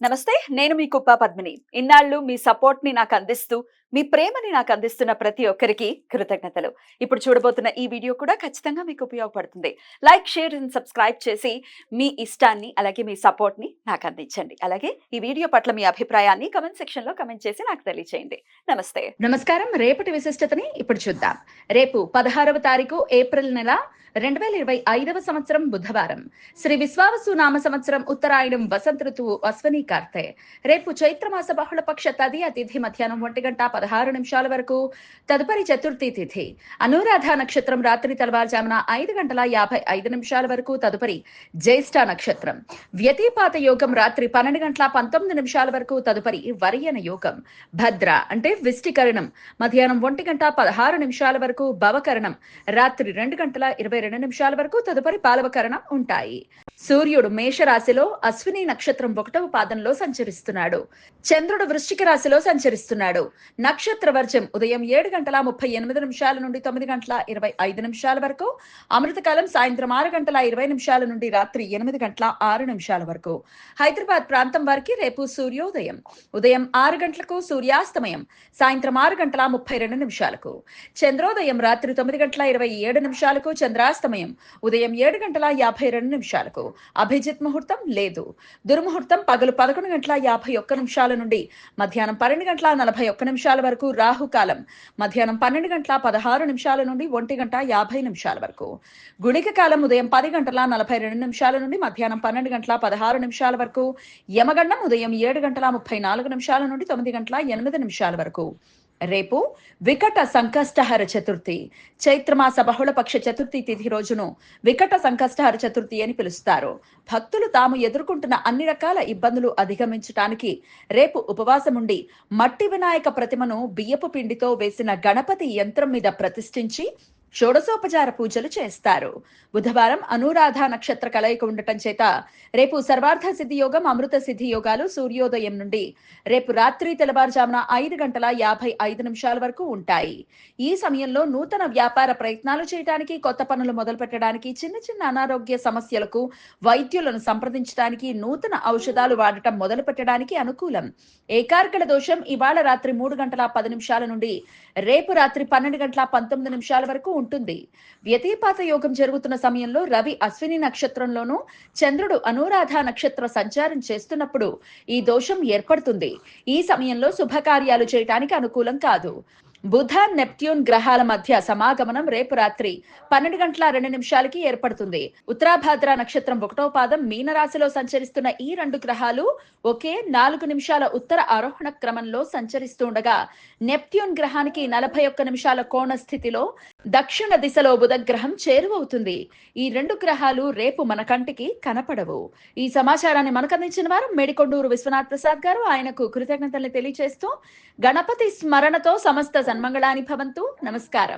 నమస్తే. నేను మీ కుప్ప పద్మిని. ఇన్నాళ్ళు మీ సపోర్ట్‌ని నాకందిస్తూ, మీ ప్రేమని నాకందిస్తున్న ప్రతి ఒక్కరికి కృతజ్ఞతలు. ఇప్పుడు చూడబోతున్న ఈ వీడియో కూడా ఖచ్చితంగా మీకు ఉపయోగపడుతుంది. లైక్, షేర్ అండ్ సబ్స్క్రైబ్ చేసి మీ ఇష్టాన్ని, అలాగే మీ సపోర్ట్‌ని నాకందించండి. అలాగే ఈ వీడియో పట్ల మీ అభిప్రాయాన్ని కామెంట్ సెక్షన్‌లో కామెంట్ చేసి నాకు తెలియచేయండి. నమస్తే. నమస్కారం. రేపటి విశిష్టతని ఇప్పుడు చూద్దాం. రేపు 16వ తారీఖు ఏప్రిల్ నెల 2025వ సంవత్సరం బుధవారం. శ్రీ విశ్వావసు నామ సంవత్సరం ఉత్తరాయణం వసంత ఋతువు అశ్వని కార్తె. రేపు చైత్రమాస బహుళపక్ష తదియ తిథి మధ్యాహ్నం 1:16 వరకు. తదుపరి చతుర్థి తిథి. అనురాధ నక్షత్రం రాత్రి తెల్లవారుజామున 5:55 వరకు. తదుపరి జ్యేష్ఠ నక్షత్రం. వ్యతిపాత యోగం రాత్రి 12:19 వరకు. తదుపరి వర్యన యోగం. భద్ర అంటే విష్టికరణం మధ్యాహ్నం 1:16 వరకు. భవకరణం రాత్రి 2:22 వరకు. తదుపరి పాలవకరణం ఉంటాయి. సూర్యుడు మేషరాశిలో అశ్విని నక్షత్రం 1వ పాదంలో సంచరిస్తున్నాడు. చంద్రుడు వృశ్చిక రాశిలో సంచరిస్తున్నాడు. నక్షత్ర వర్జం ఉదయం 7:38 నుండి 9:25 వరకు. అమృతకాలం సాయంత్రం 6:20 నుండి రాత్రి 8:06 వరకు. హైదరాబాద్ ప్రాంతం వారికి రేపు సూర్యోదయం ఉదయం 6 గంటలకు, సూర్యాస్తమయం సాయంత్రం 6:32. చంద్రోదయం రాత్రి 9:27. చంద్రాస్తమయం ఉదయం 7:52. అభిజిత్ ముహూర్తం లేదు. దుర్ముహూర్తం పగలు 11:51 నుండి మధ్యాహ్నం 12:41 వరకు. రాహుకాలం మధ్యాహ్నం 12:16 నుండి 1:50 వరకు. గుళిక కాలం ఉదయం 10:42 నుండి మధ్యాహ్నం 12:16 వరకు. యమగండం ఉదయం 7:34 నుండి 9:08 వరకు. రేపు వికట సంకష్టహర చతుర్థి. చైత్రమాస బహుళపక్ష చతుర్థి తిథి రోజును వికట సంకష్టహర చతుర్థి అని పిలుస్తారు. భక్తులు తాము ఎదుర్కొంటున్న అన్ని రకాల ఇబ్బందులు అధిగమించటానికి రేపు ఉపవాసముండి మట్టి వినాయక ప్రతిమను బియ్యపు పిండితో వేసిన గణపతి యంత్రం మీద ప్రతిష్ఠించి షోడశోపచార పూజలు చేస్తారు. బుధవారం అనురాధ నక్షత్ర కలయిక ఉండటం చేత రేపు సర్వార్థ సిద్ధి యోగం, అమృత సిద్ధి యోగాలు సూర్యోదయం నుండి రేపు రాత్రి తెల్లవారుజామున 5:55 వరకు ఉంటాయి. ఈ సమయంలో నూతన వ్యాపార ప్రయత్నాలు చేయడానికి, కొత్త పనులు మొదలు పెట్టడానికి, చిన్న చిన్న అనారోగ్య సమస్యలకు వైద్యులను సంప్రదించడానికి, నూతన ఔషధాలు వాడటం మొదలు పెట్టడానికి అనుకూలం. ఏకార్గళ దోషం ఇవాళ రాత్రి 3:10 నుండి రేపు రాత్రి 12:19 వరకు ఉంటుంది. వ్యతిపాత యోగం జరుగుతున్న సమయంలో రవి అశ్విని నక్షత్రంలోనూ, చంద్రుడు అనురాధ నక్షత్ర సంచారం చేస్తున్నప్పుడు ఈ దోషం ఏర్పడుతుంది. ఈ సమయంలో శుభకార్యాలు చేయటానికి అనుకూలం కాదు. బుధ, నెప్ట్యూన్ గ్రహాల మధ్య సమాగమనం రేపు రాత్రి 12:02 ఏర్పడుతుంది. ఉత్తరాభాద్ర నక్షత్రం 1వ పాదం మీనరాశిలో సంచరిస్తున్న ఈ 2 గ్రహాలు ఒకే 4 నిమిషాల ఉత్తర ఆరోహణ క్రమంలో సంచరిస్తుండగా, నెప్ట్యూన్ గ్రహానికి 41 నిమిషాల కోణ స్థితిలో దక్షిణ దిశలో బుధ గ్రహం చేరువవుతుంది. ఈ 2 గ్రహాలు రేపు మన కంటికి కనపడవు. ఈ సమాచారాన్ని మనకు అందించిన వారు మేడికొండూరు విశ్వనాథ్ ప్రసాద్ గారు. ఆయనకు కృతజ్ఞతల్ని తెలియజేస్తూ, గణపతి స్మరణతో సమస్త సన్మంగళాని భవంతు. నమస్కారం.